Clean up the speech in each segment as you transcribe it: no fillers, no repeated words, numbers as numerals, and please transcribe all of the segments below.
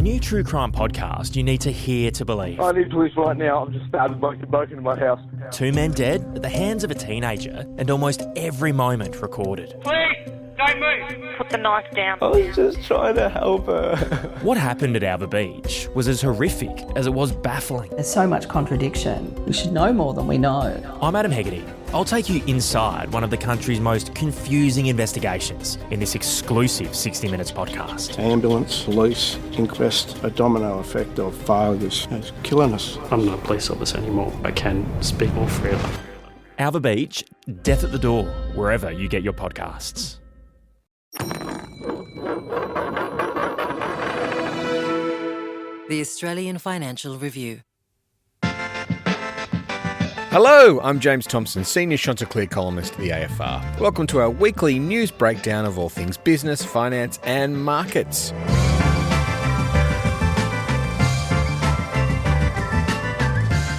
new true crime podcast you need to hear to believe. I need police right now. I've just started broken into my house. 2 men dead at the hands of a teenager and almost every moment recorded. Please, don't move. Put the knife down. I was just trying to help her. What happened at Albo Beach was as horrific as it was baffling. There's so much contradiction. We should know more than we know. I'm Adam Hegarty. I'll take you inside one of the country's most confusing investigations in this exclusive 60 Minutes podcast. Ambulance, police, inquest, a domino effect of failures. It's killing us. I'm not a police officer anymore. I can speak more freely. Albo Beach, death at the door, wherever you get your podcasts. The Australian Financial Review. Hello, I'm James Thomson, Senior Chanticleer columnist at the AFR. Welcome to our weekly news breakdown of all things business, finance and markets.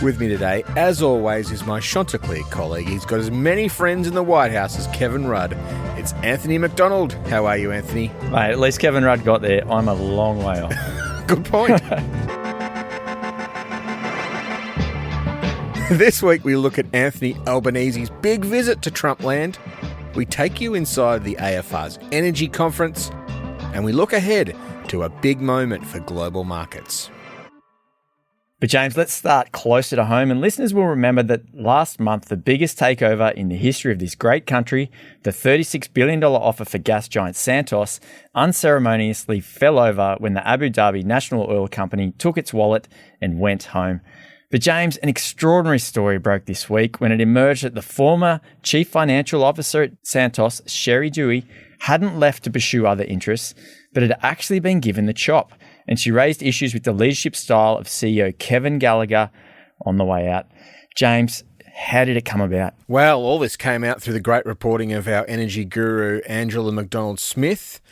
With me today, as always, is my Chanticleer colleague. He's got as many friends in the White House as Kevin Rudd. It's Anthony Macdonald. How are you, Anthony? Mate, at least Kevin Rudd got there. I'm a long way off. Good point. This week we look at Anthony Albanese's big visit to Trumpland. We take you inside the AFR's Energy Conference, and we look ahead to a big moment for global markets. But James, let's start closer to home, and listeners will remember that last month the biggest takeover in the history of this great country, the $36 billion offer for gas giant Santos, unceremoniously fell over when the Abu Dhabi National Oil Company took its wallet and went home. But James, an extraordinary story broke this week when it emerged that the former chief financial officer at Santos, Sherry Dewey, hadn't left to pursue other interests, but had actually been given the chop. And she raised issues with the leadership style of CEO Kevin Gallagher on the way out. James, how did it come about? Well, all this came out through the great reporting of our energy guru, Angela McDonald-Smith,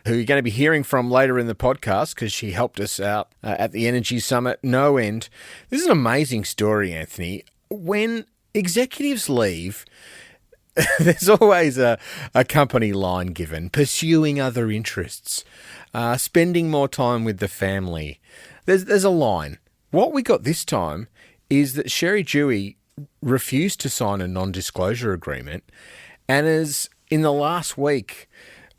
who you're going to be hearing from later in the podcast because she helped us out at the Energy Summit, no end. This is an amazing story, Anthony. When executives leave, there's always a company line given, pursuing other interests, spending more time with the family. There's a line. What we got this time is that Sherry Dewey refused to sign a non-disclosure agreement and has, in the last week,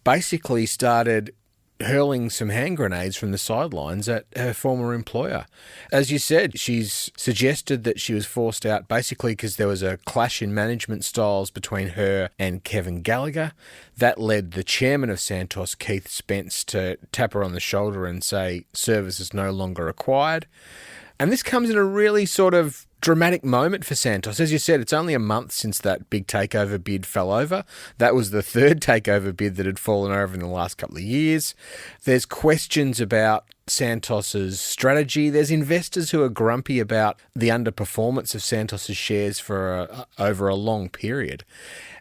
basically started hurling some hand grenades from the sidelines at her former employer. As you said, she's suggested that she was forced out basically because there was a clash in management styles between her and Kevin Gallagher. That led the chairman of Santos, Keith Spence, to tap her on the shoulder and say service is no longer required. And this comes in a really sort of dramatic moment for Santos. As you said, it's only a month since that big takeover bid fell over. That was the third takeover bid that had fallen over in the last couple of years. There's questions about Santos's strategy. There's investors who are grumpy about the underperformance of Santos's shares for over a long period.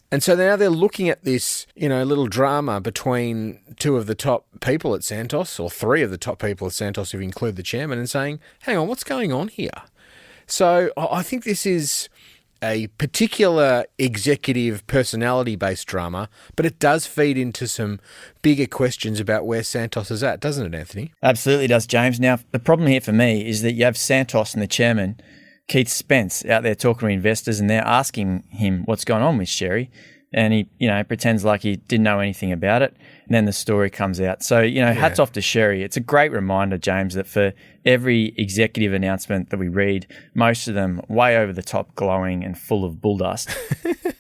And so now they're looking at this, little drama between two of the top people at Santos, or three of the top people at Santos if you include the chairman, and saying, hang on, what's going on here? So I think this is a particular executive personality-based drama, but it does feed into some bigger questions about where Santos is at, doesn't it, Anthony? Absolutely does, James. Now, the problem here for me is that you have Santos and the chairman, Keith Spence, out there talking to investors, and they're asking him what's going on with Sherry. And he, pretends like he didn't know anything about it. And then the story comes out. So, hats off to Sherry. It's a great reminder, James, that for every executive announcement that we read, most of them way over the top, glowing and full of bull dust.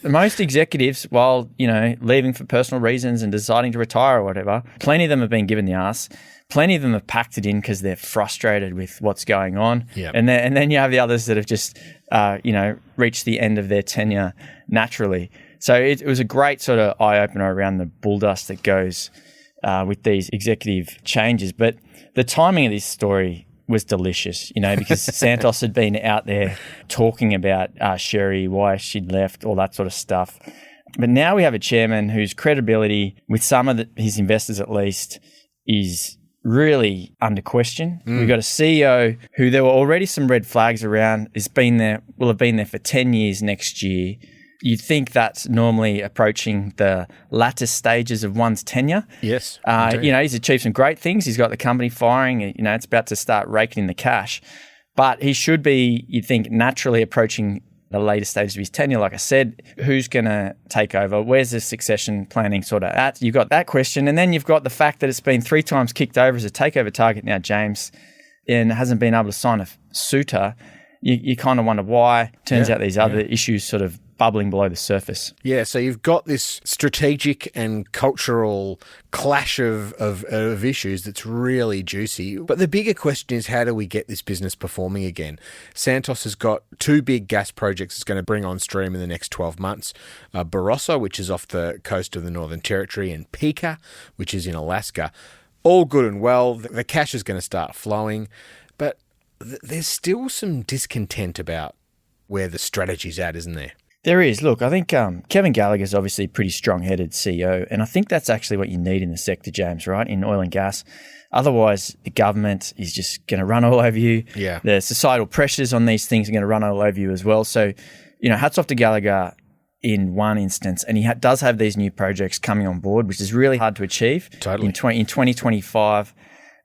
Most executives, while, leaving for personal reasons and deciding to retire or whatever, plenty of them have been given the arse. Plenty of them have packed it in because they're frustrated with what's going on. Yep. And then you have the others that have just, reached the end of their tenure naturally. So it was a great sort of eye-opener around the bull dust that goes with these executive changes. But the timing of this story was delicious, because Santos had been out there talking about Sherry, why she'd left, all that sort of stuff. But now we have a chairman whose credibility, with some of his investors at least, is really under question. We've got a CEO who there were already some red flags around, will have been there for 10 years next year. You'd think that's normally approaching the latter stages of one's tenure. Yes. He's achieved some great things. He's got the company firing. It's about to start raking in the cash. But he should be, you'd think, naturally approaching the later stages of his tenure. Like I said, who's going to take over? Where's the succession planning sort of at? You've got that question. And then you've got the fact that it's been 3 times kicked over as a takeover target now, James, and hasn't been able to sign a suitor. You kind of wonder why. Turns out these other issues sort of bubbling below the surface. Yeah, so you've got this strategic and cultural clash of issues that's really juicy. But the bigger question is, how do we get this business performing again? Santos has got 2 big gas projects it's going to bring on stream in the next 12 months. Barossa, which is off the coast of the Northern Territory, and Pika, which is in Alaska. All good and well. The cash is going to start flowing. But there's still some discontent about where the strategy's at, isn't there? There is. Look, I think Kevin Gallagher's obviously a pretty strong-headed CEO, and I think that's actually what you need in the sector, James, right, in oil and gas. Otherwise, the government is just going to run all over you. Yeah. The societal pressures on these things are going to run all over you as well. So, hats off to Gallagher in one instance, and he does have these new projects coming on board, which is really hard to achieve. Totally. In 2025.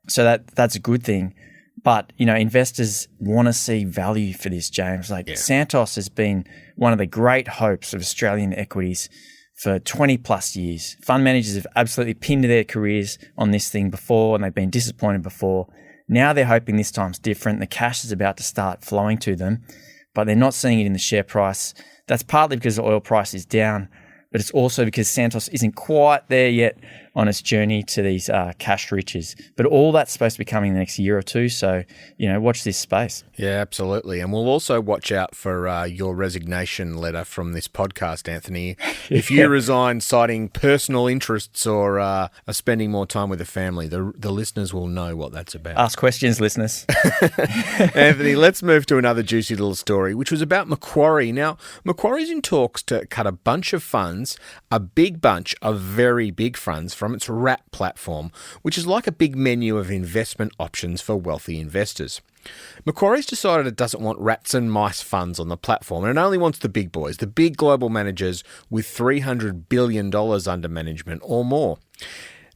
So that's a good thing. But, investors want to see value for this, James. Santos has been one of the great hopes of Australian equities for 20 plus years. Fund managers have absolutely pinned their careers on this thing before, and they've been disappointed before. Now they're hoping this time's different. The cash is about to start flowing to them, but they're not seeing it in the share price. That's partly because the oil price is down, but it's also because Santos isn't quite there yet on its journey to these cash riches. But all that's supposed to be coming in the next year or two. So, watch this space. Yeah, absolutely. And we'll also watch out for your resignation letter from this podcast, Anthony. If you resign citing personal interests or are spending more time with the family, the listeners will know what that's about. Ask questions, listeners. Anthony, let's move to another juicy little story, which was about Macquarie. Now, Macquarie's in talks to cut a bunch of funds, a big bunch of very big funds, from its wrap platform, which is like a big menu of investment options for wealthy investors. Macquarie's decided it doesn't want rats and mice funds on the platform, and it only wants the big boys, the big global managers with $300 billion under management or more.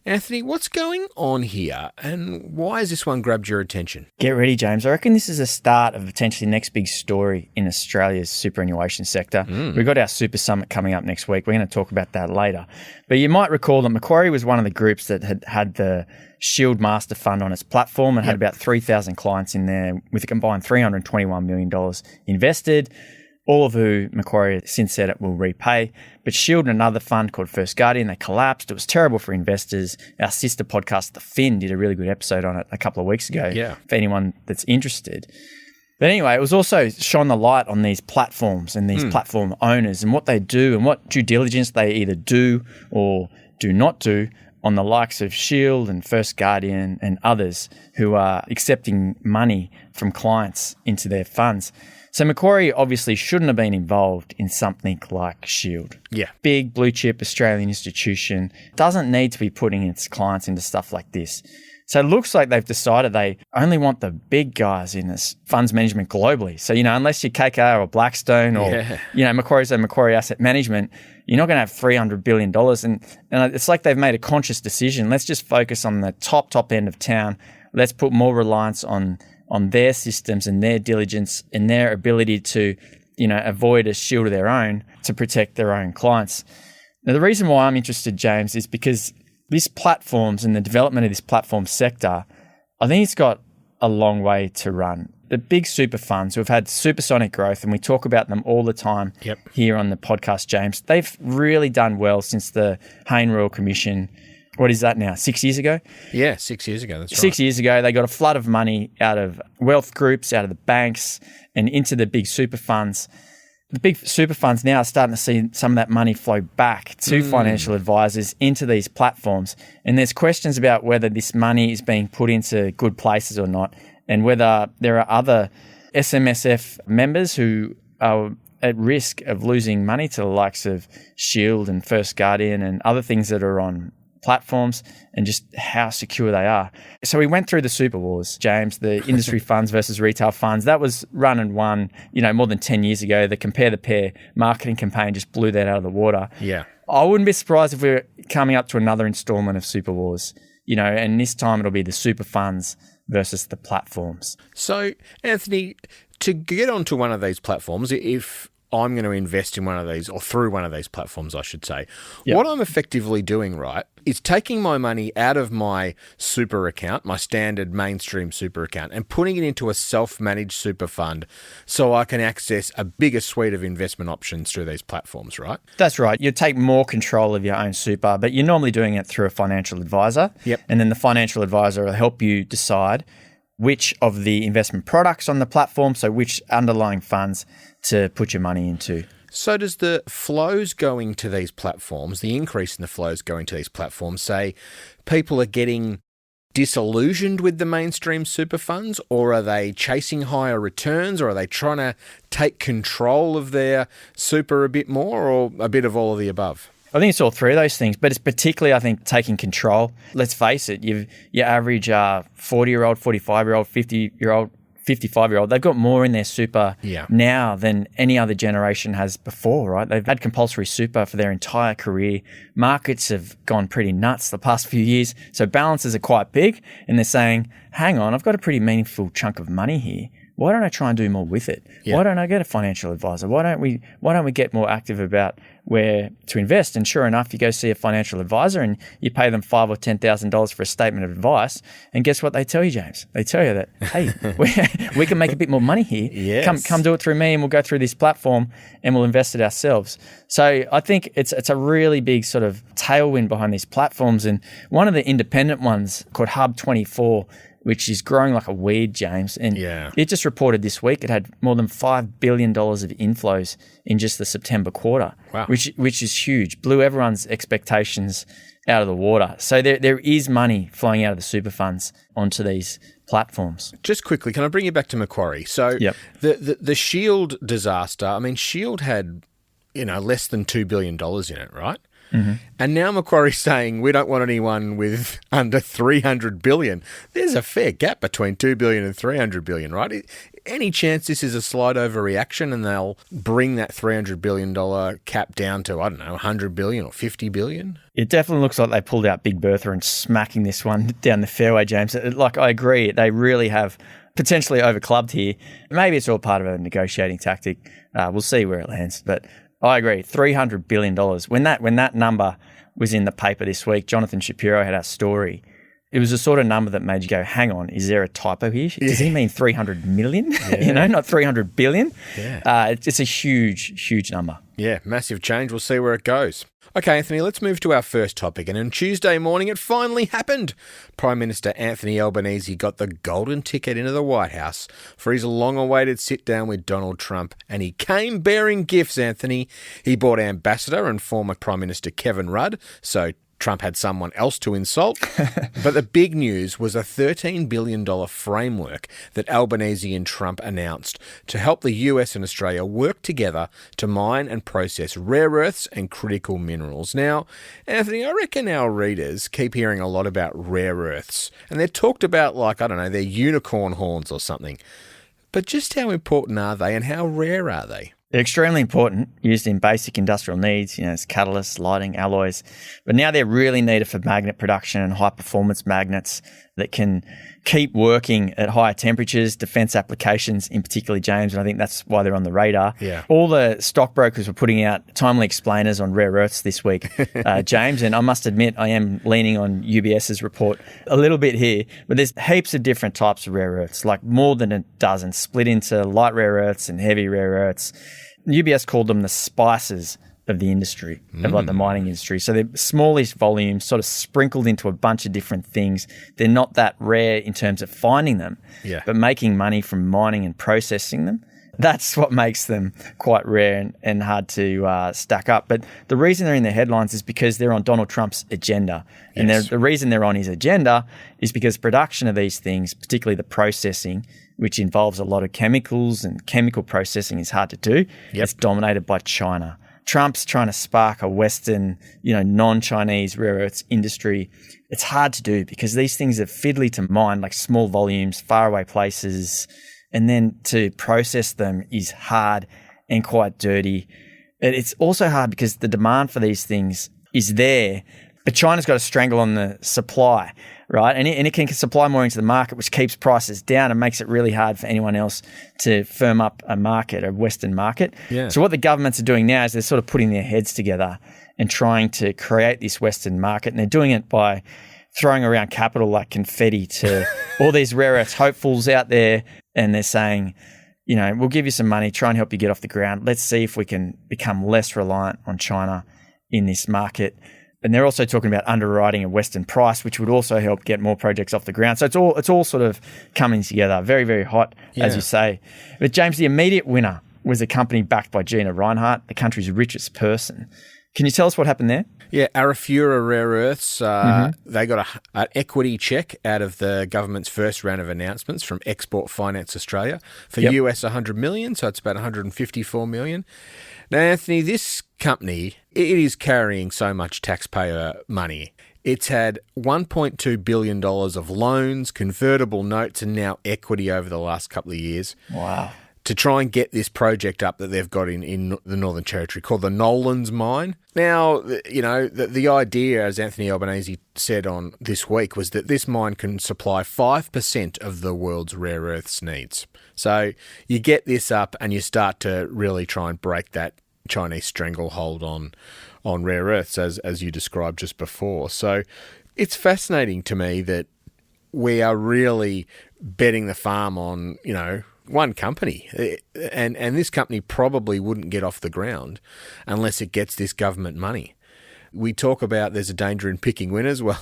Anthony, what's going on here, and why has this one grabbed your attention? Get ready, James. I reckon this is a start of potentially the next big story in Australia's superannuation sector. We've got our Super Summit coming up next week. We're going to talk about that later. But you might recall that Macquarie was one of the groups that had the Shield Master Fund on its platform and had about 3,000 clients in there with a combined $321 million invested, all of who Macquarie since said it will repay. But Shield and another fund called First Guardian, they collapsed. It was terrible for investors. Our sister podcast, The Fin, did a really good episode on it a couple of weeks ago for anyone that's interested. But anyway, it was also shone the light on these platforms and these platform owners and what they do and what due diligence they either do or do not do on the likes of Shield and First Guardian and others who are accepting money from clients into their funds. So Macquarie obviously shouldn't have been involved in something like Shield. Yeah. Big blue chip Australian institution doesn't need to be putting its clients into stuff like this. So it looks like they've decided they only want the big guys in this funds management globally. So, unless you're KKR or Blackstone or, Macquarie Asset Management, you're not going to have $300 billion. And it's like they've made a conscious decision. Let's just focus on the top end of town. Let's put more reliance on their systems and their diligence and their ability to, avoid a shield of their own to protect their own clients. Now, the reason why I'm interested, James, is because these platforms and the development of this platform sector, I think it's got a long way to run. The big super funds who have had supersonic growth, and we talk about them all the time here on the podcast, James, they've really done well since the Hayne Royal Commission. What is that now? 6 years ago? Yeah, 6 years ago. That's right. 6 years ago, they got a flood of money out of wealth groups, out of the banks, and into the big super funds. The big super funds now are starting to see some of that money flow back to financial advisors into these platforms. And there's questions about whether this money is being put into good places or not, and whether there are other SMSF members who are at risk of losing money to the likes of Shield and First Guardian and other things that are on platforms and just how secure they are. So we went through the super wars, James, the industry funds versus retail funds. That was run and won, more than 10 years ago. The Compare the Pair marketing campaign just blew that out of the water. Yeah. I wouldn't be surprised if we're coming up to another installment of super wars, and this time it'll be the super funds versus the platforms. So, Anthony, to get onto one of these platforms, if I'm going to invest in one of these, or through one of these platforms, I should say, what I'm effectively doing, right, is taking my money out of my super account, my standard mainstream super account, and putting it into a self-managed super fund so I can access a bigger suite of investment options through these platforms, right? That's right. You take more control of your own super, but you're normally doing it through a financial advisor. Yep. And then the financial advisor will help you decide which of the investment products on the platform, so which underlying funds to put your money into. So does the flows going to these platforms, the increase in the flows going to these platforms, say people are getting disillusioned with the mainstream super funds, or are they chasing higher returns, or are they trying to take control of their super a bit more, or a bit of all of the above? I think it's all three of those things, but it's particularly, I think, taking control. Let's face it, your average 40-year-old, 45-year-old, 50-year-old, 55-year-old, they've got more in their super now than any other generation has before, right? They've had compulsory super for their entire career. Markets have gone pretty nuts the past few years, so balances are quite big, and they're saying, hang on, I've got a pretty meaningful chunk of money here. Why don't I try and do more with it? Why don't I get a financial advisor? Why don't we get more active about where to invest? And sure enough, you go see a financial advisor and you pay them $5,000 or $10,000 for a statement of advice. And guess what they tell you, James? They tell you that, hey, we can make a bit more money here. Yes. Come do it through me, and we'll go through this platform and we'll invest it ourselves. So I think it's a really big sort of tailwind behind these platforms. And one of the independent ones called Hub24, which is growing like a weed, James. And it just reported this week it had more than $5 billion of inflows in just the September quarter, which is huge. Blew everyone's expectations out of the water. So there is money flowing out of the super funds onto these platforms. Just quickly, can I bring you back to Macquarie? So the Shield disaster, I mean, Shield had, less than $2 billion in it, right? Mm-hmm. And now Macquarie's saying we don't want anyone with under 300 billion. There's a fair gap between 2 billion and 300 billion, right? Any chance this is a slight overreaction and they'll bring that $300 billion cap down to, 100 billion or 50 billion? It definitely looks like they pulled out Big Bertha and smacking this one down the fairway, James. Like, I agree. They really have potentially overclubbed here. Maybe it's all part of a negotiating tactic. We'll see where it lands, but I agree. $300 billion. When that number was in the paper this week, Jonathan Shapiro had our story. It was the sort of number that made you go, hang on, is there a typo here? Does he mean 300 million? Not 300 billion? It's a huge, huge number. Yeah, massive change. We'll see where it goes. Okay, Anthony, let's move to our first topic. And on Tuesday morning, it finally happened. Prime Minister Anthony Albanese got the golden ticket into the White House for his long-awaited sit-down with Donald Trump. And he came bearing gifts, Anthony. He brought Ambassador and former Prime Minister Kevin Rudd, so Trump had someone else to insult. But the big news was a $13 billion framework that Albanese and Trump announced to help the US and Australia work together to mine and process rare earths and critical minerals. Now, Anthony, I reckon our readers keep hearing a lot about rare earths, and they're talked about like, they're unicorn horns or something. But just how important are they and how rare are they? They're extremely important, used in basic industrial needs, as catalysts, lighting, alloys. But now they're really needed for magnet production and high-performance magnets that can keep working at higher temperatures, defense applications in particular, James, and I think that's why they're on the radar. Yeah. All the stockbrokers were putting out timely explainers on rare earths this week, James, and I must admit I am leaning on UBS's report a little bit here, but there's heaps of different types of rare earths, like more than a dozen, split into light rare earths and heavy rare earths. UBS called them the spices of the industry, of like the mining industry. So they're smallish volumes, sort of sprinkled into a bunch of different things. They're not that rare in terms of finding them, but making money from mining and processing them. That's what makes them quite rare and hard to stack up. But the reason they're in the headlines is because they're on Donald Trump's agenda. And the reason they're on his agenda is because production of these things, particularly the processing, which involves a lot of chemicals and chemical processing, is hard to do. It's dominated by China. Trump's trying to spark a Western, non-Chinese rare earths industry. It's hard to do because these things are fiddly to mine, like small volumes, faraway places, and then to process them is hard and quite dirty. It's also hard because the demand for these things is there, but China's got a strangle on the supply, right? And it can supply more into the market, which keeps prices down and makes it really hard for anyone else to firm up a market, a Western market. Yeah. So what the governments are doing now is they're sort of putting their heads together and trying to create this Western market. And they're doing it by throwing around capital like confetti to all these rare earths hopefuls out there. And they're saying, we'll give you some money, try and help you get off the ground. Let's see if we can become less reliant on China in this market. And they're also talking about underwriting a Western price, which would also help get more projects off the ground. So it's all sort of coming together. Very, very hot, as you say. But James, the immediate winner was a company backed by Gina Rinehart, the country's richest person. Can you tell us what happened there? Yeah, Arafura Rare Earths, they got an equity check out of the government's first round of announcements from Export Finance Australia for US $100 million, so it's about $154 million. Now, Anthony, this company, it is carrying so much taxpayer money. It's had $1.2 billion of loans, convertible notes, and now equity over the last couple of years. Wow. To try and get this project up that they've got in the Northern Territory called the Nolans Mine. Now, the idea, as Anthony Albanese said on This Week, was that this mine can supply 5% of the world's rare earths needs. So you get this up and you start to really try and break that Chinese stranglehold on rare earths, as you described just before. So it's fascinating to me that we are really betting the farm on, one company, and this company probably wouldn't get off the ground unless it gets this government money. We talk about there's a danger in picking winners. Well,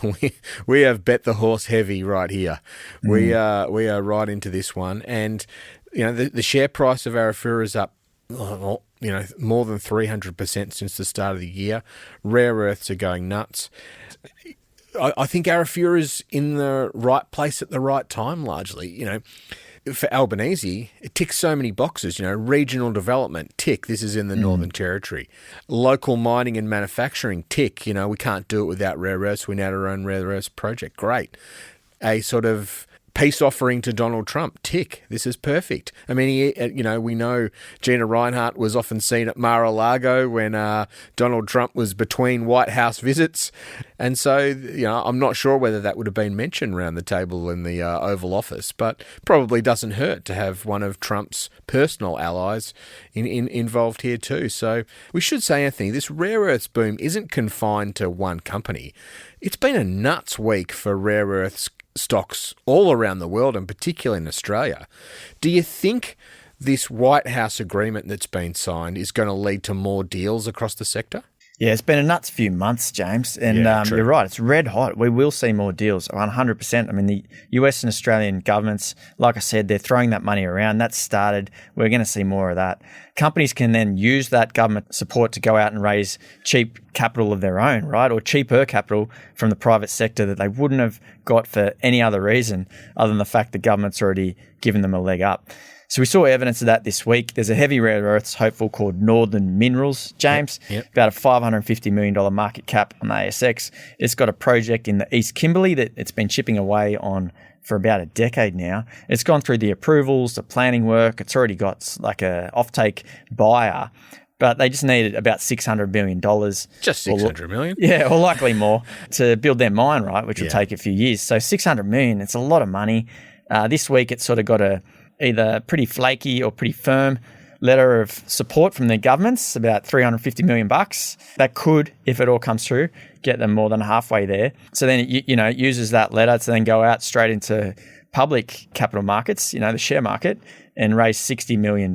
we have bet the horse heavy right here. We are right into this one, and the share price of Arafura is up, more than 300% since the start of the year. Rare earths are going nuts. I think Arafura is in the right place at the right time, largely. For Albanese, it ticks so many boxes, regional development, tick, this is in the Northern Territory. Local mining and manufacturing, tick, we can't do it without rare earths, we need our own rare earths project, great. A sort of peace offering to Donald Trump, tick, this is perfect. I mean, we know Gina Rinehart was often seen at Mar-a-Lago when Donald Trump was between White House visits. And so, I'm not sure whether that would have been mentioned around the table in the Oval Office, but probably doesn't hurt to have one of Trump's personal allies involved here too. So we should say, Anthony, this rare earths boom isn't confined to one company. It's been a nuts week for rare earths stocks all around the world, and particularly in Australia. Do you think this White House agreement that's been signed is going to lead to more deals across the sector? Yeah, it's been a nuts few months, James, and you're right, it's red hot. We will see more deals, 100%. I mean, the US and Australian governments, like I said, they're throwing that money around. That's started. We're going to see more of that. Companies can then use that government support to go out and raise cheap capital of their own, right, or cheaper capital from the private sector that they wouldn't have got for any other reason other than the fact the government's already given them a leg up. So we saw evidence of that this week. There's a heavy rare earths hopeful called Northern Minerals, James, about a $550 million market cap on the ASX. It's got a project in the East Kimberley that it's been chipping away on for about a decade now. It's gone through the approvals, the planning work. It's already got like a offtake buyer, but they just needed about $600 million. Just $600 million? Yeah, or likely more to build their mine, right, which will take a few years. So $600 million, it's a lot of money. This week it's sort of got a either pretty flaky or pretty firm letter of support from the governments, about $350 million. That could, if it all comes through, get them more than halfway there. So then, it uses that letter to then go out straight into public capital markets, the share market, and raise $60 million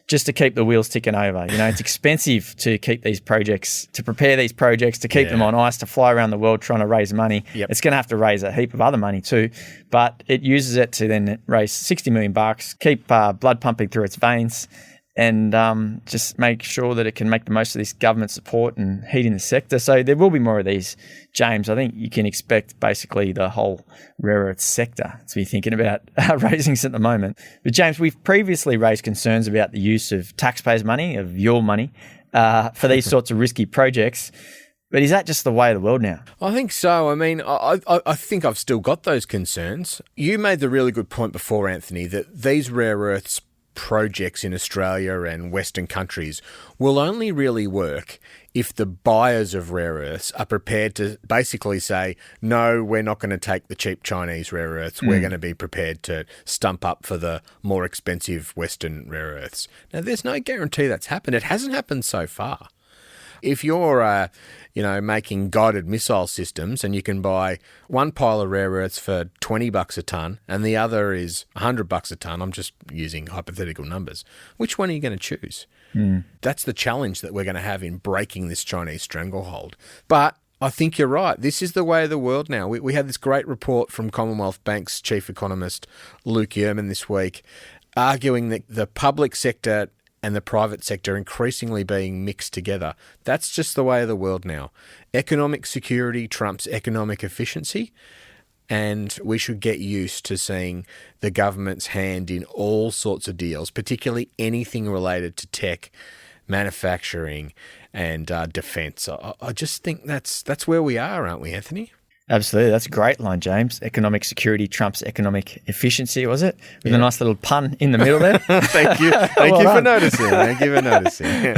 just to keep the wheels ticking over. It's expensive to keep these projects, to prepare these projects, to keep them on ice, to fly around the world trying to raise money. It's going to have to raise a heap of other money too, but it uses it to then raise $60 million, keep blood pumping through its veins, and just make sure that it can make the most of this government support and heating the sector. So there will be more of these, James. I think you can expect basically the whole rare earth sector to be thinking about raisings at the moment. But James, we've previously raised concerns about the use of taxpayers' money, of your money, for these sorts of risky projects. But is that just the way of the world now? I think so. I mean, I think I've still got those concerns. You made the really good point before, Anthony, that these rare earths projects in Australia and Western countries will only really work if the buyers of rare earths are prepared to basically say, no, we're not going to take the cheap Chinese rare earths. We're going to be prepared to stump up for the more expensive Western rare earths. Now, there's no guarantee that's happened. It hasn't happened so far. If you're, making guided missile systems and you can buy one pile of rare earths for $20 a tonne and the other is $100 a tonne, I'm just using hypothetical numbers, which one are you going to choose? That's the challenge that we're going to have in breaking this Chinese stranglehold. But I think you're right. This is the way of the world now. We had this great report from Commonwealth Bank's chief economist, Luke Yerman, this week, arguing that the public sector and the private sector increasingly being mixed together. That's just the way of the world now. Economic security trumps economic efficiency, and we should get used to seeing the government's hand in all sorts of deals, particularly anything related to tech, manufacturing, and defence. I just think that's where we are, aren't we, Anthony? Absolutely. That's a great line, James. Economic security trumps economic efficiency, was it? With a nice little pun in the middle there. Thank you. Thank you for noticing. Thank you for noticing.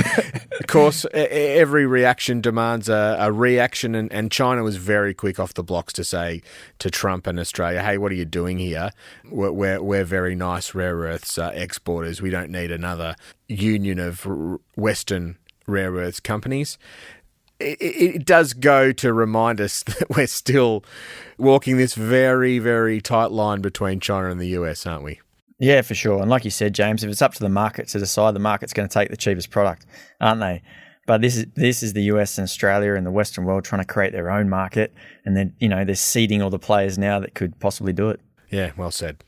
Of course, every reaction demands a reaction, and China was very quick off the blocks to say to Trump and Australia, hey, what are you doing here? We're very nice rare earths exporters. We don't need another union of Western rare earths companies. It does go to remind us that we're still walking this very, very tight line between China and the US, aren't we? Yeah, for sure. And like you said, James, if it's up to the market to decide, the market's going to take the cheapest product, aren't they? But this is the US and Australia and the Western world trying to create their own market. And then, they're seeding all the players now that could possibly do it. Yeah, well said.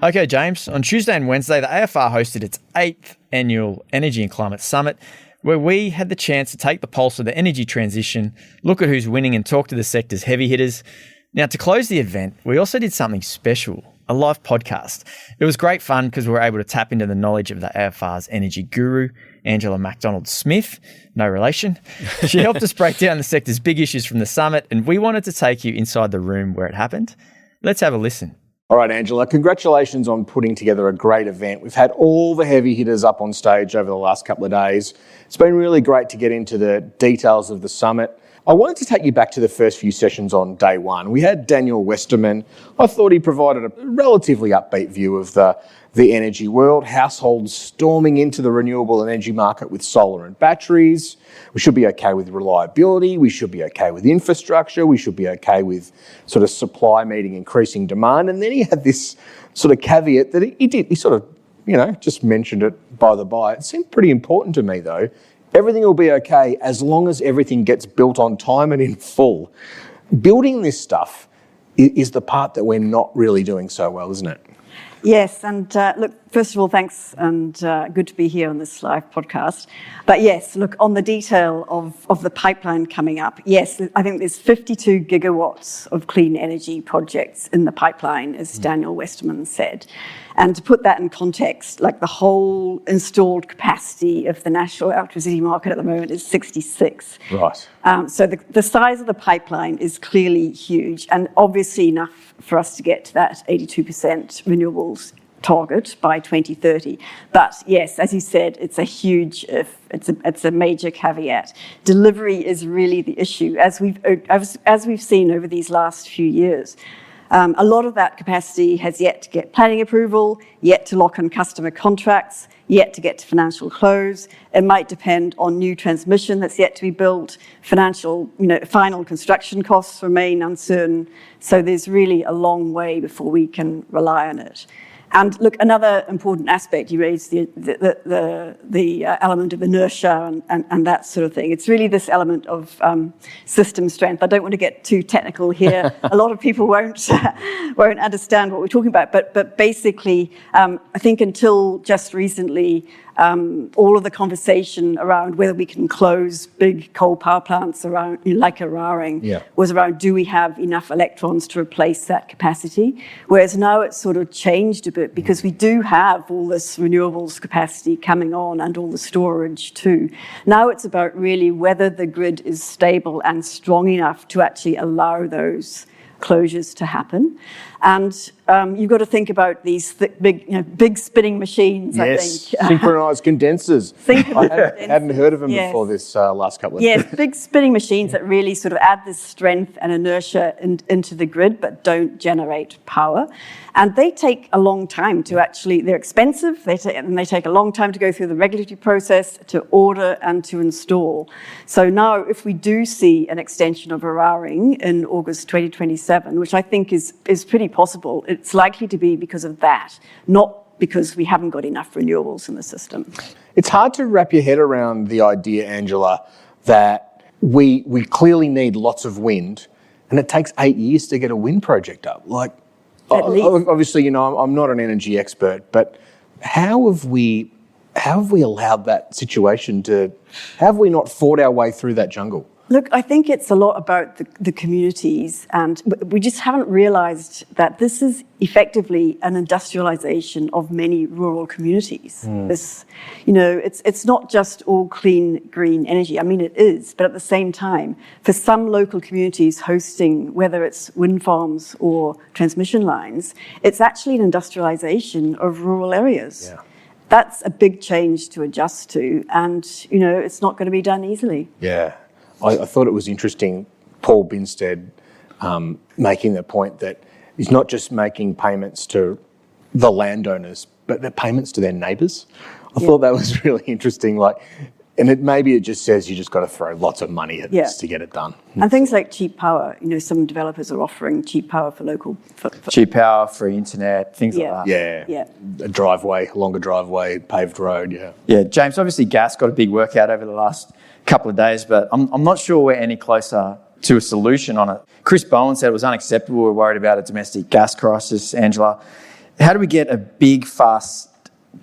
Okay, James, on Tuesday and Wednesday, the AFR hosted its 8th annual Energy and Climate Summit, where we had the chance to take the pulse of the energy transition, look at who's winning and talk to the sector's heavy hitters. Now, to close the event, we also did something special, a live podcast. It was great fun because we were able to tap into the knowledge of the AFR's energy guru, Angela Macdonald-Smith, no relation. She helped us break down the sector's big issues from the summit, and we wanted to take you inside the room where it happened. Let's have a listen. All right, Angela, congratulations on putting together a great event. We've had all the heavy hitters up on stage over the last couple of days. It's been really great to get into the details of the summit. I wanted to take you back to the first few sessions on day one. We had Daniel Westerman. I thought he provided a relatively upbeat view of the energy world, households storming into the renewable energy market with solar and batteries. We should be okay with reliability. We should be okay with infrastructure. We should be okay with sort of supply meeting increasing demand. And then he had this sort of caveat that he sort of, just mentioned it by the by. It seemed pretty important to me though. Everything will be okay as long as everything gets built on time and in full. Building this stuff is the part that we're not really doing so well, isn't it? Yes, and look, first of all, thanks, and good to be here on this live podcast. But yes, look, on the detail of the pipeline coming up, yes, I think there's 52 gigawatts of clean energy projects in the pipeline, as Daniel Westerman said. And to put that in context, like the whole installed capacity of the national electricity market at the moment is 66. Right. So the size of the pipeline is clearly huge, and obviously enough for us to get to that 82% renewables target by 2030. But yes, as you said, it's a huge if. It's a major caveat. Delivery is really the issue, as we've seen over these last few years. A lot of that capacity has yet to get planning approval, yet to lock in customer contracts, yet to get to financial close. It might depend on new transmission that's yet to be built. Final construction costs remain uncertain. So there's really a long way before we can rely on it. And look, another important aspect, you raised the element of inertia and that sort of thing. It's really this element of system strength. I don't want to get too technical here. A lot of people won't understand what we're talking about. But basically, I think until just recently, All of the conversation around whether we can close big coal power plants around, like Eraring, was around, do we have enough electrons to replace that capacity? Whereas now it's sort of changed a bit because we do have all this renewables capacity coming on and all the storage too. Now it's about really whether the grid is stable and strong enough to actually allow those closures to happen. And you've got to think about these big spinning machines, I think. Synchronised condensers. I hadn't heard of them before this last couple of days. Yes, big spinning machines that really sort of add this strength and inertia into the grid but don't generate power. And they take a long time to actually, they're expensive, and they take a long time to go through the regulatory process, to order and to install. So now if we do see an extension of Eraring in August 2027, which I think is pretty possible, it's likely to be because of that, not because we haven't got enough renewables in the system. It's hard to wrap your head around the idea, Angela, that we clearly need lots of wind, and it takes 8 years to get a wind project up. Like, obviously, I'm not an energy expert, but how have we allowed that situation to? How have we not fought our way through that jungle? Look, I think it's a lot about the communities, and we just haven't realised that this is effectively an industrialisation of many rural communities. This, it's not just all clean, green energy. I mean, it is, but at the same time, for some local communities hosting, whether it's wind farms or transmission lines, it's actually an industrialisation of rural areas. Yeah. That's a big change to adjust to, and, it's not going to be done easily. Yeah. I thought it was interesting, Paul Binstead making the point that he's not just making payments to the landowners, but they're payments to their neighbours. I thought that was really interesting. Maybe it just says you just got to throw lots of money at this to get it done. And things like cheap power, some developers are offering cheap power for local... cheap power, free internet, things like that. Yeah. A driveway, longer driveway, paved road, Yeah, James, obviously gas got a big workout over the last couple of days, but I'm not sure we're any closer to a solution on it. Chris Bowen said it was unacceptable. We're worried about a domestic gas crisis. Angela, how do we get a big, fast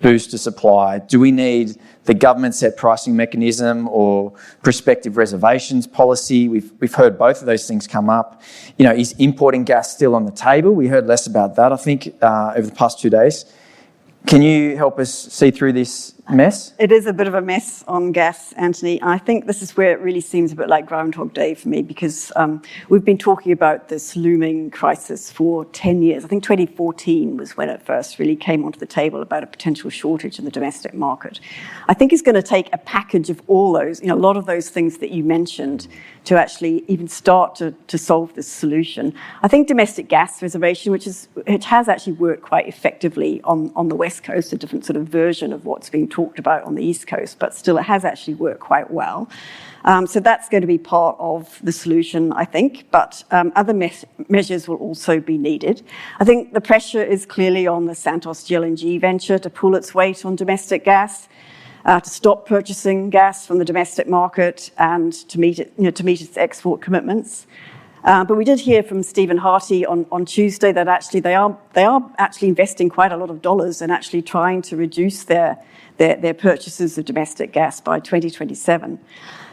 boost to supply? Do we need the government set pricing mechanism or prospective reservations policy? We've heard both of those things come up. Is importing gas still on the table? We heard less about that, I think, over the past 2 days. Can you help us see through this mess? It is a bit of a mess on gas, Anthony. I think this is where it really seems a bit like Groundhog Day for me, because we've been talking about this looming crisis for 10 years. I think 2014 was when it first really came onto the table about a potential shortage in the domestic market. I think it's going to take a package of all those, a lot of those things that you mentioned, to actually even start to solve this solution. I think domestic gas reservation, which has actually worked quite effectively on the West Coast, a different sort of version of what's being talked about on the East Coast, but still it has actually worked quite well. So that's going to be part of the solution, I think, but other measures will also be needed. I think the pressure is clearly on the Santos GLNG venture to pull its weight on domestic gas, to stop purchasing gas from the domestic market and to meet its export commitments. But we did hear from Stephen Harty on Tuesday that actually they are actually investing quite a lot of dollars and actually trying to reduce their purchases of domestic gas by 2027.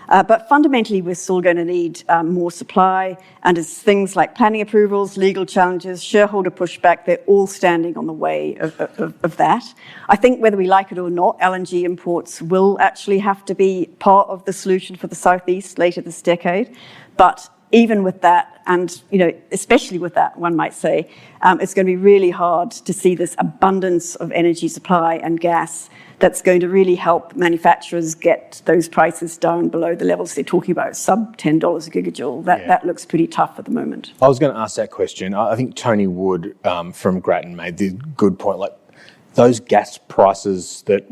But fundamentally, we're still going to need more supply, and as things like planning approvals, legal challenges, shareholder pushback, they're all standing on the way of that. I think whether we like it or not, LNG imports will actually have to be part of the solution for the Southeast later this decade. But even with that, and especially with that, one might say, it's going to be really hard to see this abundance of energy supply and gas that's going to really help manufacturers get those prices down below the levels they're talking about, sub $10 a gigajoule. That looks pretty tough at the moment. I was going to ask that question. I think Tony Wood from Grattan made the good point. Those gas prices that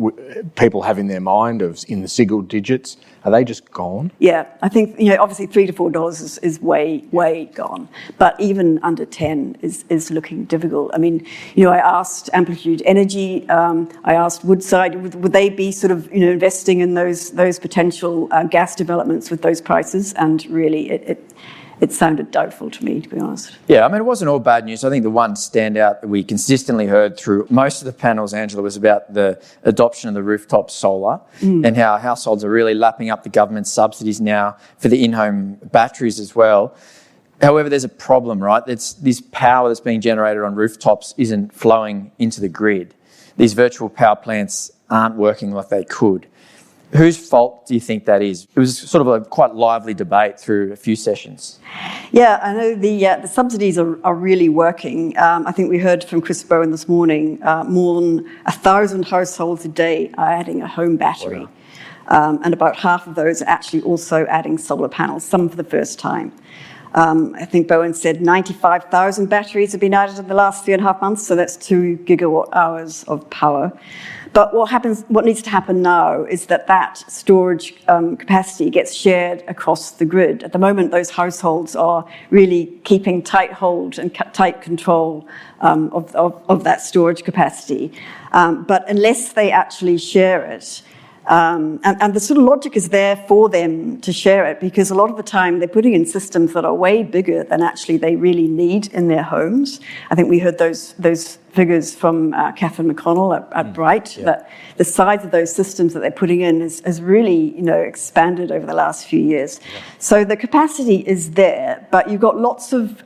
people have in their mind in the single digits, are they just gone? Yeah, I think obviously $3 to $4 is way gone, but even under 10 is looking difficult. I mean, I asked Amplitude Energy, I asked Woodside, would they be sort of investing in those potential gas developments with those prices? And really, it sounded doubtful to me, to be honest. Yeah, I mean, it wasn't all bad news. I think the one standout that we consistently heard through most of the panels, Angela, was about the adoption of the rooftop solar and how households are really lapping up the government subsidies now for the in-home batteries as well. However, there's a problem, right? This power that's being generated on rooftops isn't flowing into the grid. These virtual power plants aren't working like they could. Whose fault do you think that is? It was sort of a quite lively debate through a few sessions. Yeah, I know the subsidies are really working. I think we heard from Chris Bowen this morning, more than 1,000 households a day are adding a home battery. Wow. And about half of those are actually also adding solar panels, some for the first time. I think Bowen said 95,000 batteries have been added in the last 3.5 months, so that's 2 gigawatt hours of power. But what needs to happen now is that storage capacity gets shared across the grid. At the moment, those households are really keeping tight hold and tight control of that storage capacity. But unless they actually share it, and the sort of logic is there for them to share it, because a lot of the time they're putting in systems that are way bigger than actually they really need in their homes. I think we heard those figures from Catherine McConnell at Bright, that the size of those systems that they're putting in has really, expanded over the last few years. Yeah. So the capacity is there, but you've got lots of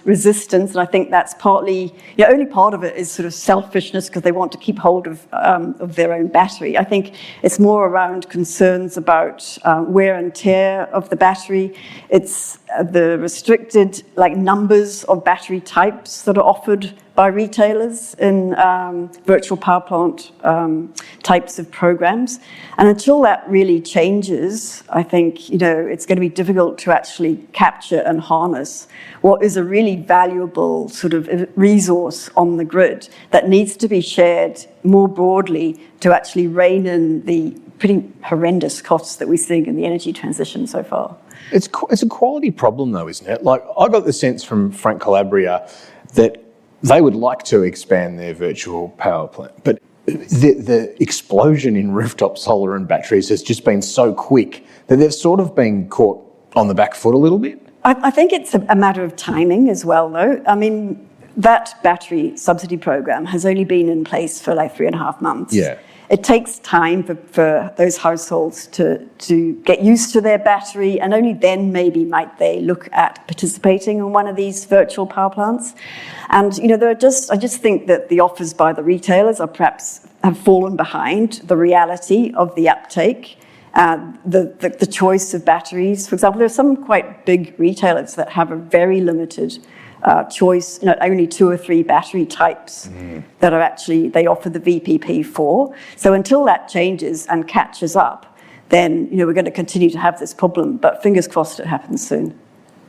resistance, and I think that's partly, only part of it is sort of selfishness because they want to keep hold of their own battery. I think it's more around concerns about wear and tear of the battery. It's the restricted numbers of battery types that are offered by retailers in virtual power plant types of programs. And until that really changes, I think, it's going to be difficult to actually capture and harness what is a really valuable sort of resource on the grid that needs to be shared more broadly to actually rein in the pretty horrendous costs that we're seeing in the energy transition so far. It's a quality problem, though, isn't it? I got the sense from Frank Calabria that they would like to expand their virtual power plant, but the explosion in rooftop solar and batteries has just been so quick that they've sort of been caught on the back foot a little bit. I think it's a matter of timing as well, though. I mean, that battery subsidy program has only been in place for 3.5 months. Yeah. It takes time for those households to get used to their battery, and only then maybe might they look at participating in one of these virtual power plants. And I just think that the offers by the retailers are perhaps have fallen behind the reality of the uptake. The choice of batteries. For example, there are some quite big retailers that have a very limited choice, only 2 or 3 battery types that are actually, they offer the VPP for. So until that changes and catches up, then, we're going to continue to have this problem, but fingers crossed it happens soon.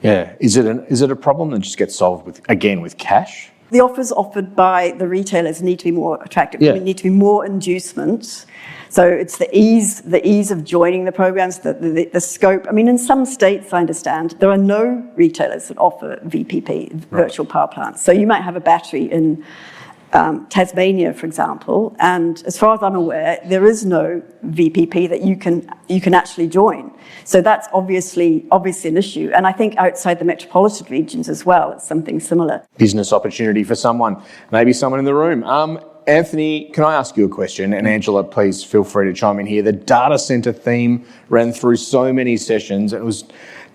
Yeah. Is it a problem that just gets solved with cash? The offers offered by the retailers need to be more attractive. Yeah. There need to be more inducements. So it's the ease of joining the programs, the scope. I mean, in some states, I understand, there are no retailers that offer VPP, virtual power plants. So you might have a battery in Tasmania, for example, and as far as I'm aware, there is no VPP that you can actually join. So that's obviously an issue. And I think outside the metropolitan regions as well, it's something similar. Business opportunity for someone, maybe someone in the room. Anthony, can I ask you a question? And Angela, please feel free to chime in here. The data centre theme ran through so many sessions. It was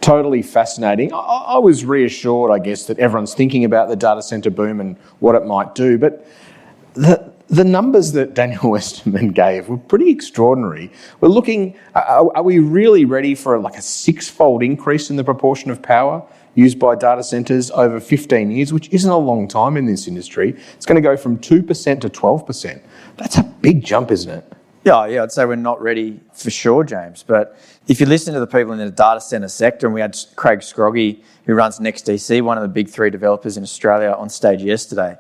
totally fascinating. I was reassured, I guess, that everyone's thinking about the data centre boom and what it might do. But the numbers that Daniel Westerman gave were pretty extraordinary. We're looking, are we really ready for a 6-fold increase in the proportion of power used by data centres over 15 years, which isn't a long time in this industry? It's going to go from 2% to 12%. That's a big jump, isn't it? Yeah, I'd say we're not ready for sure, James. But if you listen to the people in the data centre sector, and we had Craig Scroggie, who runs NextDC, one of the big 3 developers in Australia, on stage yesterday.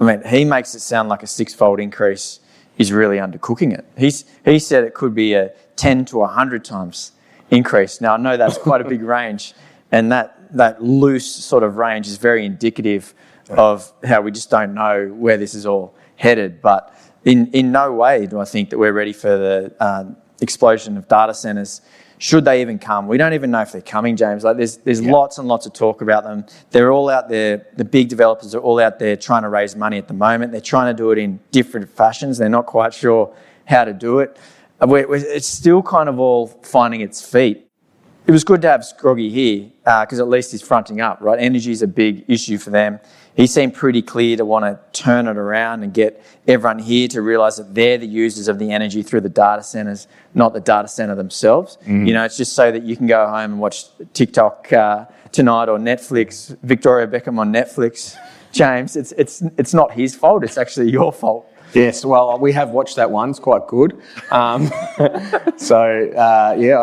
I mean, he makes it sound like a 6-fold increase is really undercooking it. He said it could be a 10 to 100 times increase. Now, I know that's quite a big range, and that loose sort of range is very indicative of how we just don't know where this is all headed. But in no way do I think that we're ready for the explosion of data centres should they even come? We don't even know if they're coming, James. Like there's lots and lots of talk about them. They're all out there. The big developers are all out there trying to raise money at the moment. They're trying to do it in different fashions. They're not quite sure how to do it. It's still kind of all finding its feet. It was good to have Scroggy here because at least he's fronting up, right? Energy is a big issue for them. He seemed pretty clear to want to turn it around and get everyone here to realise that they're the users of the energy through the data centres, not the data centre themselves. You know, it's just so that you can go home and watch TikTok tonight or Netflix, Victoria Beckham on Netflix. James, it's not his fault. It's actually your fault. Yes, well, we have watched that one. It's quite good. I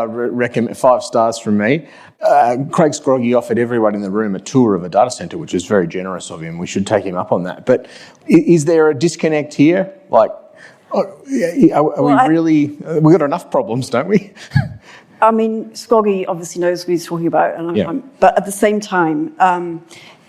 recommend 5 stars from me. Craig Scroggy offered everyone in the room a tour of a data centre, which was very generous of him. We should take him up on that. But is there a disconnect here? Like, we've got enough problems, don't we? I mean, Scroggy obviously knows what he's talking about, but at the same time,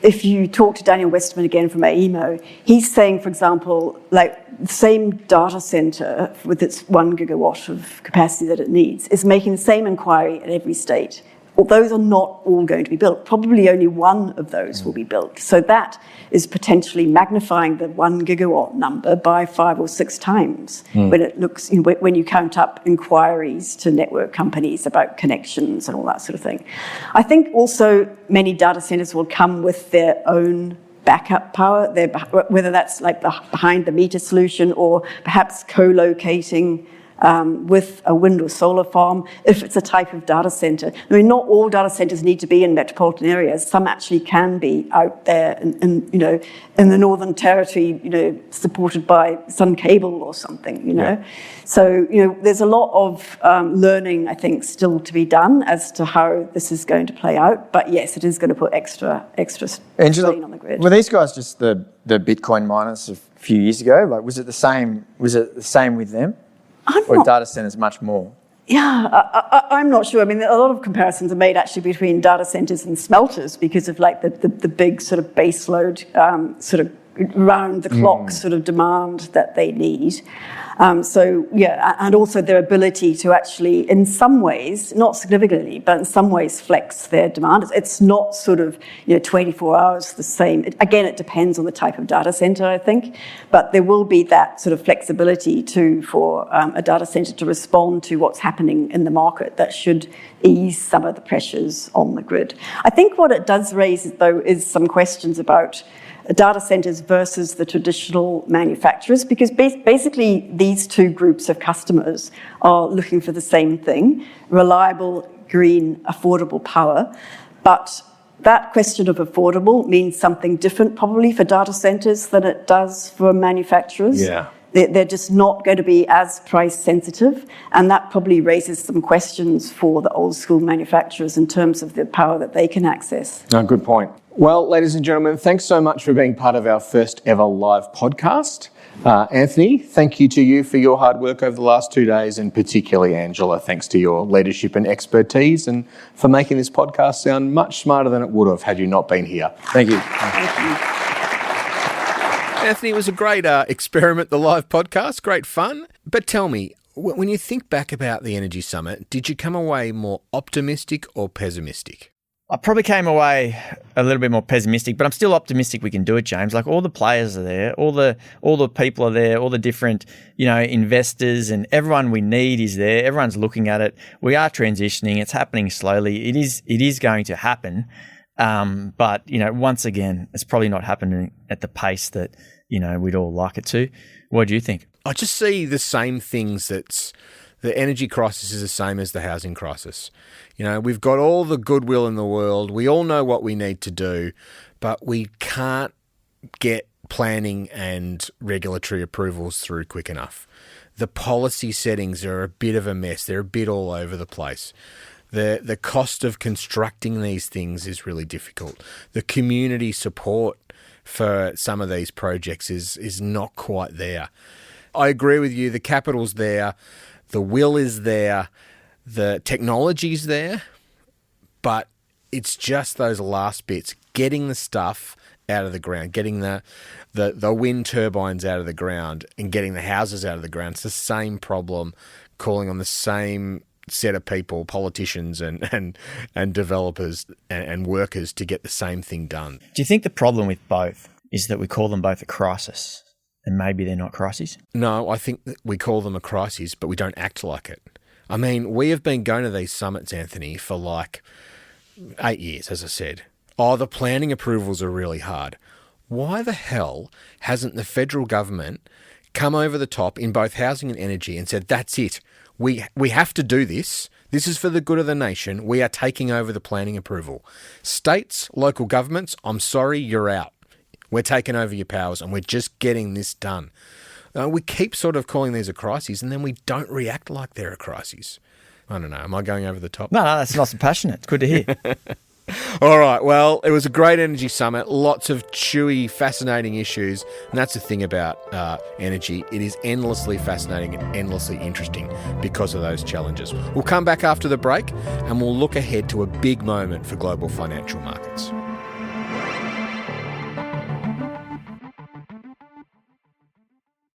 if you talk to Daniel Westerman again from AEMO, he's saying, for example, like the same data centre with its 1 gigawatt of capacity that it needs is making the same inquiry at every state. Well, those are not all going to be built. Probably only one of those will be built. So that is potentially magnifying the 1 gigawatt number by 5 or 6 times when it looks, when you count up inquiries to network companies about connections and all that sort of thing. I think also many data centers will come with their own backup power, whether that's like the behind the meter solution or perhaps co-locating with a wind or solar farm, if it's a type of data center. I mean, not all data centers need to be in metropolitan areas. Some actually can be out there in the Northern Territory, supported by Sun Cable or something, Yeah. So, there's a lot of learning, I think, still to be done as to how this is going to play out. But yes, it is going to put extra strain on the grid. Were these guys just the Bitcoin miners a few years ago? Like, was it the same with them? Or data centers much more? Yeah, I'm not sure. I mean, a lot of comparisons are made actually between data centers and smelters because of like the big sort of baseload sort of round-the-clock sort of demand that they need. And also their ability to actually, in some ways, not significantly, but in some ways flex their demand. It's not sort of, 24 hours the same. Again, it depends on the type of data center, I think, but there will be that sort of flexibility too for a data center to respond to what's happening in the market that should ease some of the pressures on the grid. I think what it does raise, though, is some questions about data centers versus the traditional manufacturers, because basically these two groups of customers are looking for the same thing: reliable, green, affordable power. But that question of affordable means something different probably for data centers than it does for manufacturers. Yeah. They're just not going to be as price sensitive, and that probably raises some questions for the old school manufacturers in terms of the power that they can access. No, good point. Well, ladies and gentlemen, thanks so much for being part of our first ever live podcast. Anthony, thank you to you for your hard work over the last 2 days, and particularly Angela, thanks to your leadership and expertise and for making this podcast sound much smarter than it would have had you not been here. Thank you. Thank you. Anthony, it was a great experiment, the live podcast, great fun. But tell me, when you think back about the Energy Summit, did you come away more optimistic or pessimistic? I probably came away a little bit more pessimistic, but I'm still optimistic we can do it, James. Like, all the players are there, all the people are there, all the different, investors and everyone we need is there. Everyone's looking at it. We are transitioning. It's happening slowly. It is going to happen. But, once again, it's probably not happening at the pace that, we'd all like it to. What do you think? I just see the same things. The energy crisis is the same as the housing crisis. We've got all the goodwill in the world. We all know what we need to do, but we can't get planning and regulatory approvals through quick enough. The policy settings are a bit of a mess. They're a bit all over the place. The cost of constructing these things is really difficult. The community support for some of these projects is not quite there. I agree with you. The capital's there. The will is there. The technology's there. But it's just those last bits, getting the stuff out of the ground, getting the wind turbines out of the ground and getting the houses out of the ground. It's the same problem, calling on the same set of people, politicians and developers and workers to get the same thing done. Do you think the problem with both is that we call them both a crisis and maybe they're not crises? No, I think that we call them a crisis, but we don't act like it. I mean, we have been going to these summits, Anthony, for like 8 years, as I said. Oh, the planning approvals are really hard. Why the hell hasn't the federal government come over the top in both housing and energy and said, that's it. We have to do this. This is for the good of the nation. We are taking over the planning approval. States, local governments, I'm sorry, you're out. We're taking over your powers and we're just getting this done. We keep sort of calling these a crisis and then we don't react like they're a crisis. I don't know. Am I going over the top? No, that's nice and passionate. It's good to hear. All right. Well, it was a great energy summit. Lots of chewy, fascinating issues. And that's the thing about energy. It is endlessly fascinating and endlessly interesting because of those challenges. We'll come back after the break and we'll look ahead to a big moment for global financial markets.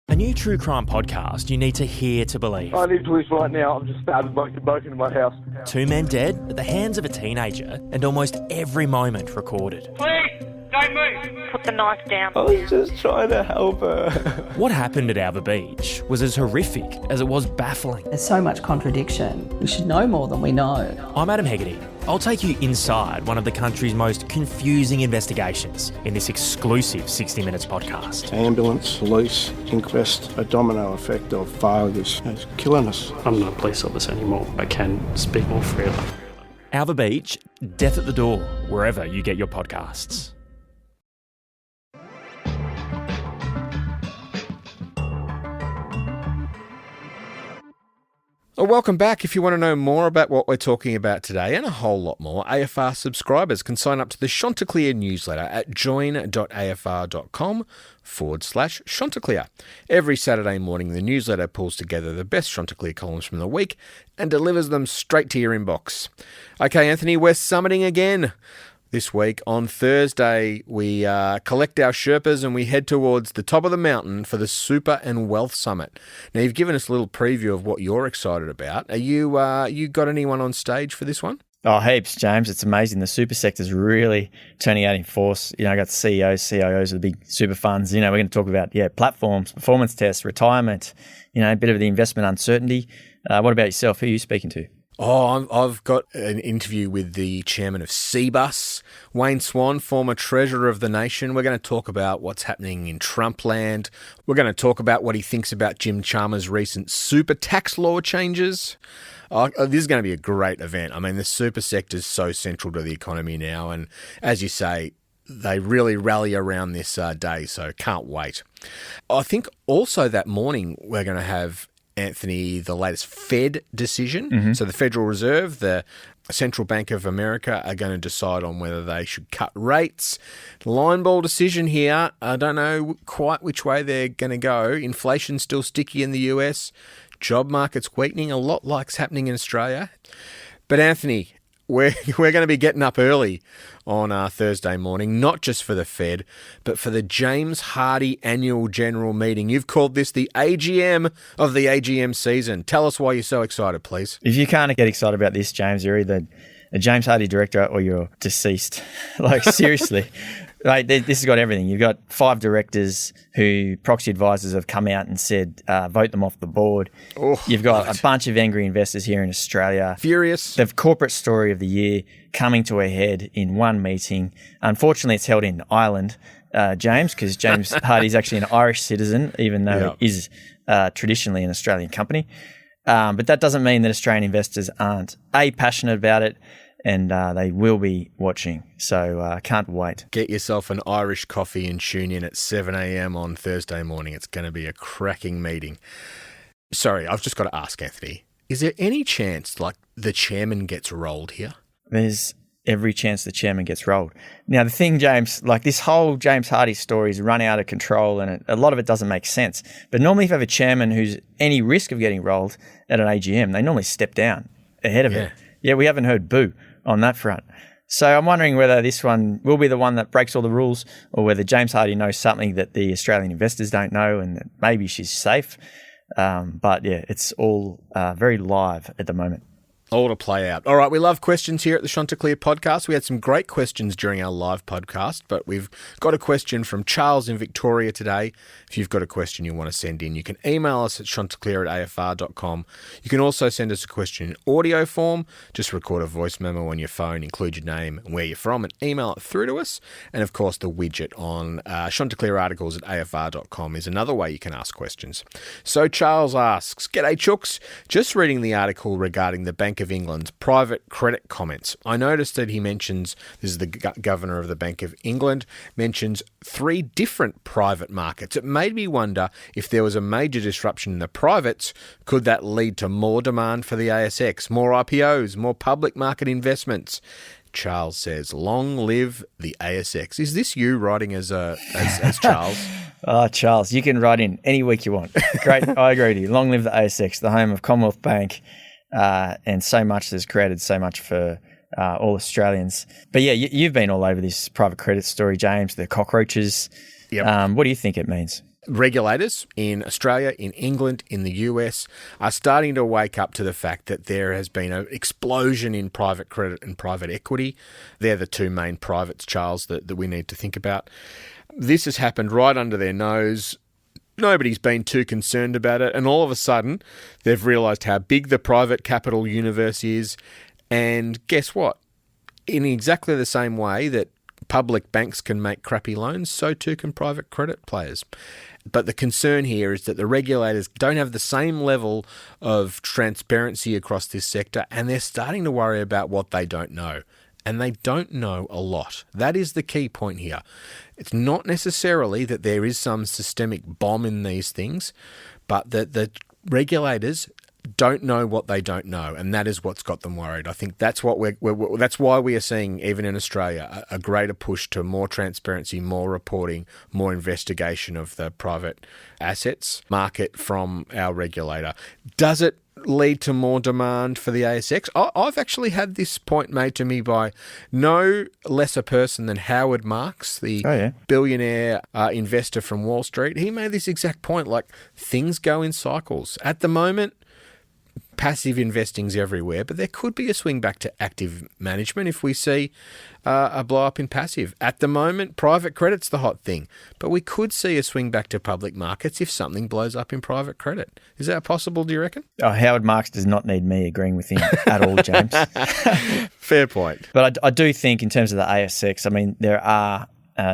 A new true crime podcast you need to hear to believe. I need police right now. I'm just stabbed and broken into my house. 2 men dead at the hands of a teenager and almost every moment recorded. Please, don't move. Put the knife down. I was just trying to help her. What happened at Albo Beach was as horrific as it was baffling. There's so much contradiction. We should know more than we know. I'm Adam Hegarty. I'll take you inside one of the country's most confusing investigations in this exclusive 60 Minutes podcast. Ambulance, police, inquest, a domino effect of failures. It's killing us. I'm not a police officer anymore. I can speak more freely. Albo Beach, death at the door, wherever you get your podcasts. Well, welcome back. If you want to know more about what we're talking about today and a whole lot more, AFR subscribers can sign up to the Chanticleer newsletter at join.afr.com/Chanticleer. Every Saturday morning, the newsletter pulls together the best Chanticleer columns from the week and delivers them straight to your inbox. Okay, Anthony, we're summiting again. This week, on Thursday, we collect our Sherpas and we head towards the top of the mountain for the Super and Wealth Summit. Now, you've given us a little preview of what you're excited about. Are you got anyone on stage for this one? Oh, heaps, James. It's amazing. The super sector's really turning out in force. I got the CEOs, CIOs of the big super funds. We're going to talk about, platforms, performance tests, retirement, a bit of the investment uncertainty. What about yourself? Who are you speaking to? Oh, I've got an interview with the chairman of Cbus, Wayne Swan, former treasurer of the nation. We're going to talk about what's happening in Trumpland. We're going to talk about what he thinks about Jim Chalmers' recent super tax law changes. This is going to be a great event. I mean, the super sector is so central to the economy now. And as you say, they really rally around this day, so can't wait. I think also that morning we're going to have, Anthony, the latest Fed decision. Mm-hmm. So the Federal Reserve, the Central Bank of America, are going to decide on whether they should cut rates. Line ball decision here. I don't know quite which way they're going to go. Inflation's still sticky in the US. Job market's weakening, a lot like's happening in Australia. But Anthony, we're going to be getting up early on Thursday morning, not just for the Fed, but for the James Hardie Annual General Meeting. You've called this the AGM of the AGM season. Tell us why you're so excited, please. If you can't get excited about this, James, you're either a James Hardie director or you're deceased. Like, seriously. Right, this has got everything. You've got 5 directors who proxy advisors have come out and said vote them off the board. Oh, You've got a bunch of angry investors here in Australia. Furious. The corporate story of the year coming to a head in one meeting. Unfortunately, it's held in Ireland, James, because James Hardie's actually an Irish citizen, even though he is traditionally an Australian company. But that doesn't mean that Australian investors aren't, passionate about it, and they will be watching. So can't wait. Get yourself an Irish coffee and tune in at 7 a.m. on Thursday morning. It's going to be a cracking meeting. Sorry, I've just got to ask, Anthony, is there any chance the chairman gets rolled here? There's every chance the chairman gets rolled. Now, the thing, James, this whole James Hardie story is run out of control and a lot of it doesn't make sense. But normally if you have a chairman who's any risk of getting rolled at an AGM, they normally step down ahead of it. Yeah, we haven't heard boo on that front. So I'm wondering whether this one will be the one that breaks all the rules or whether James Hardie knows something that the Australian investors don't know and that maybe she's safe. But yeah, it's all very live at the moment. All to play out. All right, we love questions here at the Chanticleer podcast. We had some great questions during our live podcast, but we've got a question from Charles in Victoria today. If you've got a question you want to send in, you can email us at chanticleer@afr.com. You can also send us a question in audio form. Just record a voice memo on your phone, include your name and where you're from, and email it through to us. And of course, the widget on Chanticleer articles at afr.com is another way you can ask questions. So Charles asks, "G'day Chooks, just reading the article regarding the Bank of England's private credit comments. I noticed that he mentions, this is the governor of the Bank of England, mentions 3 different private markets. It made me wonder if there was a major disruption in the privates, could that lead to more demand for the ASX, more IPOs, more public market investments?" Charles says, "Long live the ASX." Is this you writing as Charles? Oh, Charles, you can write in any week you want. Great, I agree with you. Long live the ASX, the home of Commonwealth Bank, and so much that's created so much for all Australians. But yeah, you've been all over this private credit story, James, the cockroaches. Yep. What do you think it means? Regulators in Australia, in England, in the US are starting to wake up to the fact that there has been an explosion in private credit and private equity. They're the 2 main privates, Charles, that we need to think about. This has happened right under their nose. Nobody's been too concerned about it. And all of a sudden, they've realised how big the private capital universe is. And guess what? In exactly the same way that public banks can make crappy loans, so too can private credit players. But the concern here is that the regulators don't have the same level of transparency across this sector, and they're starting to worry about what they don't know. And they don't know a lot. That is the key point here. It's not necessarily that there is some systemic bomb in these things, but that the regulators don't know what they don't know, and that is what's got them worried. I think that's what that's why we are seeing, even in Australia, a greater push to more transparency, more reporting, more investigation of the private assets market from our regulator. Does it lead to more demand for the ASX? I've actually had this point made to me by no less a person than Howard Marks, the billionaire investor from Wall Street. He made this exact point, like, things go in cycles. At the moment, passive investing's everywhere, but there could be a swing back to active management if we see a blow up in passive. At the moment, private credit's the hot thing, but we could see a swing back to public markets if something blows up in private credit. Is that possible, do you reckon? Oh, Howard Marks does not need me agreeing with him at all, James. Fair point. But I do think in terms of the ASX, I mean, there are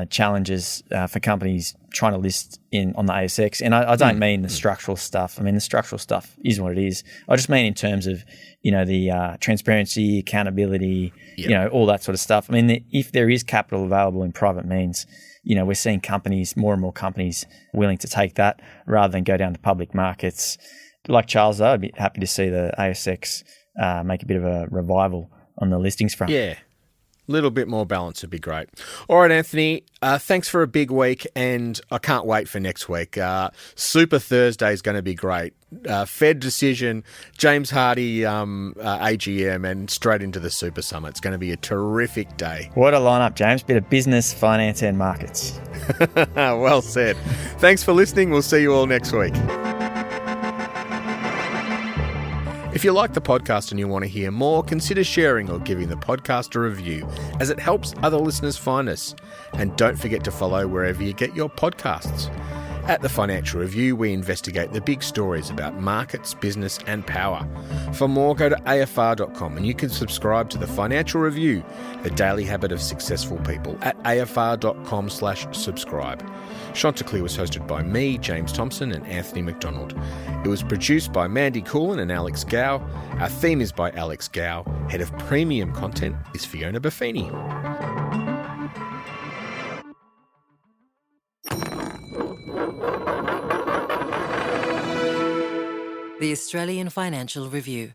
challenges for companies trying to list on the ASX. And I don't mean the structural stuff. I mean, the structural stuff is what it is. I just mean in terms of, the transparency, accountability, all that sort of stuff. I mean, if there is capital available in private means, we're seeing more and more companies willing to take that rather than go down to public markets. Like Charles, though, I'd be happy to see the ASX make a bit of a revival on the listings front. Yeah. Little bit more balance would be great. All right, Anthony, thanks for a big week, and I can't wait for next week. Super Thursday is going to be great. Fed decision, James Hardy AGM, and straight into the Super Summit. It's going to be a terrific day. What a lineup, James. Bit of business, finance and markets. Well said. Thanks for listening. We'll see you all next week. If you like the podcast and you want to hear more, consider sharing or giving the podcast a review, as it helps other listeners find us. And don't forget to follow wherever you get your podcasts. At The Financial Review, we investigate the big stories about markets, business and power. For more, go to afr.com and you can subscribe to The Financial Review, the daily habit of successful people, at afr.com/subscribe. Chanticleer was hosted by me, James Thomson, and Anthony Macdonald. It was produced by Mandy Coolin and Alex Gow. Our theme is by Alex Gow. Head of Premium Content is Fiona Buffini. The Australian Financial Review.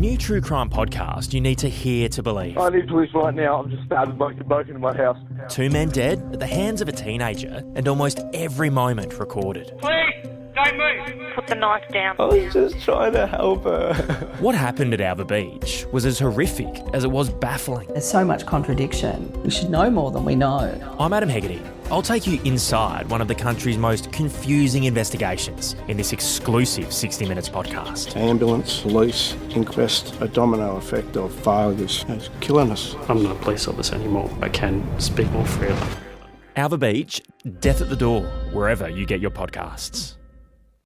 new true crime podcast you need to hear to believe. I need police right now. I'm just stabbed and broken into my house. 2 men dead at the hands of a teenager and almost every moment recorded. Please, don't move. Put the knife down. I was just trying to help her. What happened at Albo Beach was as horrific as it was baffling. There's so much contradiction. We should know more than we know. I'm Adam Hegarty. I'll take you inside one of the country's most confusing investigations in this exclusive 60 Minutes podcast. Ambulance, police, inquest, a domino effect of failures. It's killing us. I'm not a police officer anymore. I can speak more freely. Albo Beach, Death at the Door, wherever you get your podcasts.